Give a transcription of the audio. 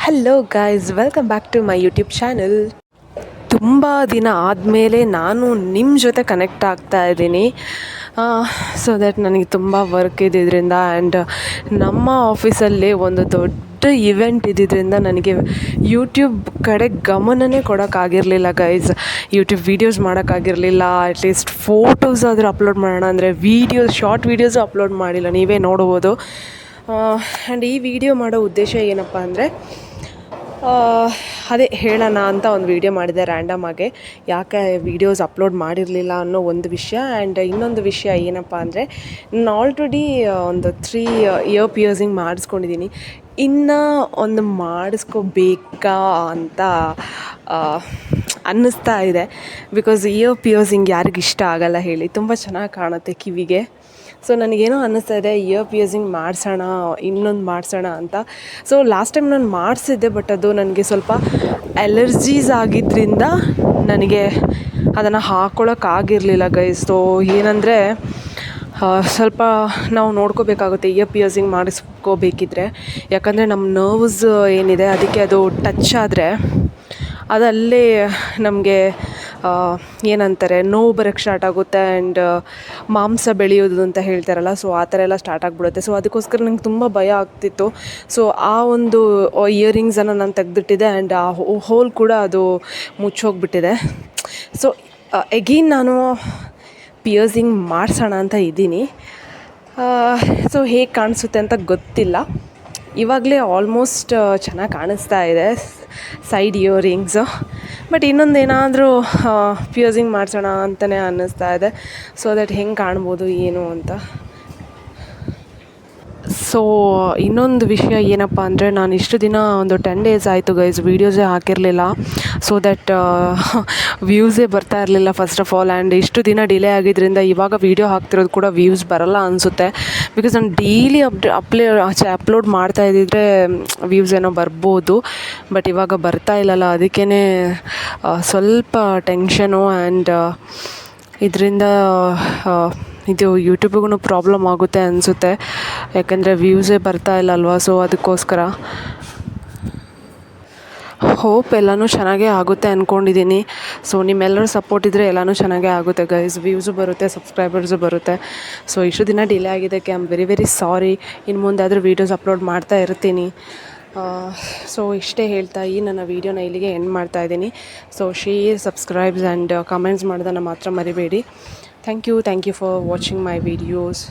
Hello guys, welcome back to my YouTube channel. ತುಂಬ ದಿನ ಆದಮೇಲೆ ನಾನು ನಿಮ್ಮ ಜೊತೆ ಕನೆಕ್ಟ್ ಆಗ್ತಾ ಇದ್ದೀನಿ. ಸೊ ದ್ಯಾಟ್ ನನಗೆ ತುಂಬ ವರ್ಕ್ ಇದ್ದಿದ್ದರಿಂದ ಆ್ಯಂಡ್ ನಮ್ಮ ಆಫೀಸಲ್ಲಿ ಒಂದು ದೊಡ್ಡ ಇವೆಂಟ್ ಇದ್ದಿದ್ದರಿಂದ ನನಗೆ ಯೂಟ್ಯೂಬ್ ಕಡೆ ಗಮನನೇ ಕೊಡೋಕ್ಕಾಗಿರಲಿಲ್ಲ ಗೈಸ್. ಯೂಟ್ಯೂಬ್ ವೀಡಿಯೋಸ್ ಮಾಡೋಕ್ಕಾಗಿರಲಿಲ್ಲ. ಅಟ್ಲೀಸ್ಟ್ ಫೋಟೋಸ್ ಆದರೂ ಅಪ್ಲೋಡ್ ಮಾಡೋಣ ಅಂದರೆ ಶಾರ್ಟ್ ವೀಡಿಯೋಸು ಅಪ್ಲೋಡ್ ಮಾಡಿಲ್ಲ, ನೀವೇ ನೋಡ್ಬೋದು. ಆ್ಯಂಡ್ ಈ ವಿಡಿಯೋ ಮಾಡೋ ಉದ್ದೇಶ ಏನಪ್ಪ ಅಂದರೆ, ಅದೇ ಹೇಳೋಣ ಅಂತ ಒಂದು ವೀಡಿಯೋ ಮಾಡಿದೆ ರ್ಯಾಂಡಮ್ ಆಗಿ, ಯಾಕೆ ವೀಡಿಯೋಸ್ ಅಪ್ಲೋಡ್ ಮಾಡಿರಲಿಲ್ಲ ಅನ್ನೋ ಒಂದು ವಿಷಯ. ಆ್ಯಂಡ್ ಇನ್ನೊಂದು ವಿಷಯ ಏನಪ್ಪ ಅಂದರೆ, ನಾನು ಆಲ್ರೆಡಿ ಒಂದು 3 ಇಯರ್ ಪಿಯರ್ಸಿಂಗ್ ಮಾಡಿಸ್ಕೊಂಡಿದ್ದೀನಿ. ಇನ್ನು ಒಂದು ಮಾಡಿಸ್ಕೋಬೇಕಾ ಅಂತ ಅನ್ನಿಸ್ತಾ ಇದೆ. ಬಿಕಾಸ್ ಇಯರ್ ಪಿಯರ್ಸಿಂಗ್ ಯಾರಿಗಿಷ್ಟ ಆಗಲ್ಲ ಹೇಳಿ, ತುಂಬ ಚೆನ್ನಾಗಿ ಕಾಣುತ್ತೆ ಕಿವಿಗೆ. ಸೊ ನನಗೇನೋ ಅನ್ನಿಸ್ತಾ ಇದೆ ಇಯರ್ ಪಿಯರ್ಸಿಂಗ್ ಮಾಡಿಸೋಣ, ಇನ್ನೊಂದು ಮಾಡಿಸೋಣ ಅಂತ. ಸೊ ಲಾಸ್ಟ್ ಟೈಮ್ ನಾನು ಮಾಡಿಸಿದ್ದೆ, ಬಟ್ ಅದು ನನಗೆ ಸ್ವಲ್ಪ ಅಲರ್ಜೀಸ್ ಆಗಿದ್ದರಿಂದ ನನಗೆ ಅದನ್ನು ಹಾಕ್ಕೊಳ್ಳೋಕ್ಕಾಗಿರಲಿಲ್ಲ ಗೈಸ್. ಸೊ ಏನಂದರೆ, ಸ್ವಲ್ಪ ನಾವು ನೋಡ್ಕೋಬೇಕಾಗುತ್ತೆ ಇಯರ್ ಪಿಯರ್ಸಿಂಗ್ ಮಾಡಿಸ್ಕೋಬೇಕಿದ್ರೆ. ಯಾಕಂದರೆ ನಮ್ಮ ನರ್ವ್ಸ್ ಏನಿದೆ ಅದಕ್ಕೆ ಅದು ಟಚ್ ಆದರೆ ಅದಲ್ಲೇ ನಮಗೆ ಏನಂತಾರೆ, ನೋವು ಬರೋಕ್ಕೆ ಸ್ಟಾರ್ಟ್ ಆಗುತ್ತೆ. ಆ್ಯಂಡ್ ಮಾಂಸ ಬೆಳೆಯೋದು ಅಂತ ಹೇಳ್ತಾರಲ್ಲ, ಸೊ ಆ ಥರ ಎಲ್ಲ ಸ್ಟಾರ್ಟ್ ಆಗಿಬಿಡುತ್ತೆ. ಸೊ ಅದಕ್ಕೋಸ್ಕರ ನಂಗೆ ತುಂಬ ಭಯ ಆಗ್ತಿತ್ತು. ಸೊ ಆ ಒಂದು ಇಯರಿಂಗ್ಸನ್ನು ನಾನು ತೆಗೆದಿಟ್ಟಿದ್ದೆ. ಆ್ಯಂಡ್ ಆ ಹೋಲ್ ಕೂಡ ಅದು ಮುಚ್ಚೋಗ್ಬಿಟ್ಟಿದೆ. ಸೊ ಎಗೇನ್ ನಾನು ಪಿಯರ್ಸಿಂಗ್ ಮಾಡಿಸೋಣ ಅಂತ ಇದ್ದೀನಿ. ಸೊ ಹೇಗೆ ಕಾಣಿಸುತ್ತೆ ಅಂತ ಗೊತ್ತಿಲ್ಲ. ಇವಾಗಲೇ ಆಲ್ಮೋಸ್ಟ್ ಚೆನ್ನಾಗಿ ಕಾಣಿಸ್ತಾ ಇದೆ ಸೈಡ್ ಇಯರಿಂಗ್ಸು. ಬಟ್ ಇನ್ನೊಂದೇನಾದರೂ ಪಿಯರ್ಸಿಂಗ್ ಮಾಡಿಸೋಣ ಅಂತಲೇ ಅನ್ನಿಸ್ತಾ ಇದೆ. ಸೊ ದಟ್ ಹೆಂಗೆ ಕಾಣ್ಬೋದು ಏನು ಅಂತ. ಸೊ ಇನ್ನೊಂದು ವಿಷಯ ಏನಪ್ಪ ಅಂದರೆ, ನಾನು ಇಷ್ಟು ದಿನ ಒಂದು 10 days ಆಯಿತು ಗೈಸ್ ವೀಡಿಯೋಸೇ ಹಾಕಿರಲಿಲ್ಲ. ಸೊ ದಟ್ ವ್ಯೂಸೇ ಬರ್ತಾ ಇರಲಿಲ್ಲ ಫಸ್ಟ್ ಆಫ್ ಆಲ್. ಆ್ಯಂಡ್ ಇಷ್ಟು ದಿನ ಡಿಲೇ ಆಗಿದ್ದರಿಂದ ಇವಾಗ ವೀಡಿಯೋ ಹಾಕ್ತಿರೋದು ಕೂಡ ವ್ಯೂಸ್ ಬರೋಲ್ಲ ಅನಿಸುತ್ತೆ. ಬಿಕಾಸ್ ನಾನು ಡೈಲಿ ಅಪ್ಲೋಡ್ ಮಾಡ್ತಾ ಇದ್ದಿದ್ರೆ ವ್ಯೂಸ್ ಏನೋ ಬರ್ಬೋದು. ಬಟ್ ಇವಾಗ ಬರ್ತಾ ಇಲ್ಲಲ್ಲ, ಅದಕ್ಕೇ ಸ್ವಲ್ಪ ಟೆನ್ಷನು. ಆ್ಯಂಡ್ ಇದರಿಂದ ಇದು ಯೂಟ್ಯೂಬಿಗೂ ಪ್ರಾಬ್ಲಮ್ ಆಗುತ್ತೆ ಅನಿಸುತ್ತೆ, ಯಾಕಂದರೆ ವ್ಯೂಸೇ ಬರ್ತಾ ಇಲ್ಲ ಅಲ್ವಾ. ಸೊ ಅದಕ್ಕೋಸ್ಕರ ಹೋಪ್ ಎಲ್ಲನೂ ಚೆನ್ನಾಗೇ ಆಗುತ್ತೆ ಅಂದ್ಕೊಂಡಿದ್ದೀನಿ. ಸೊ ನಿಮ್ಮೆಲ್ಲರೂ ಸಪೋರ್ಟ್ ಇದ್ದರೆ ಎಲ್ಲನೂ ಚೆನ್ನಾಗೇ ಆಗುತ್ತೆ ಗೈಸ್. ವ್ಯೂಸು ಬರುತ್ತೆ, ಸಬ್ಸ್ಕ್ರೈಬರ್ಸು ಬರುತ್ತೆ. ಸೊ ಇಷ್ಟು ದಿನ ಡಿಲೇ ಆಗಿದ್ದಕ್ಕೆ I am very very sorry. ಇನ್ನು ಮುಂದಾದರೂ ವೀಡಿಯೋಸ್ ಅಪ್ಲೋಡ್ ಮಾಡ್ತಾ ಇರ್ತೀನಿ. ಸೊ ಇಷ್ಟೇ ಹೇಳ್ತಾ ಈ ನನ್ನ ವೀಡಿಯೋನ ಇಲ್ಲಿಗೆ ಎಂಡ್ ಮಾಡ್ತಾಯಿದ್ದೀನಿ. So share, subscribes and comments ಮಾಡೋದನ್ನು ಮಾತ್ರ ಮರಿಬೇಡಿ. Thank you for watching my videos.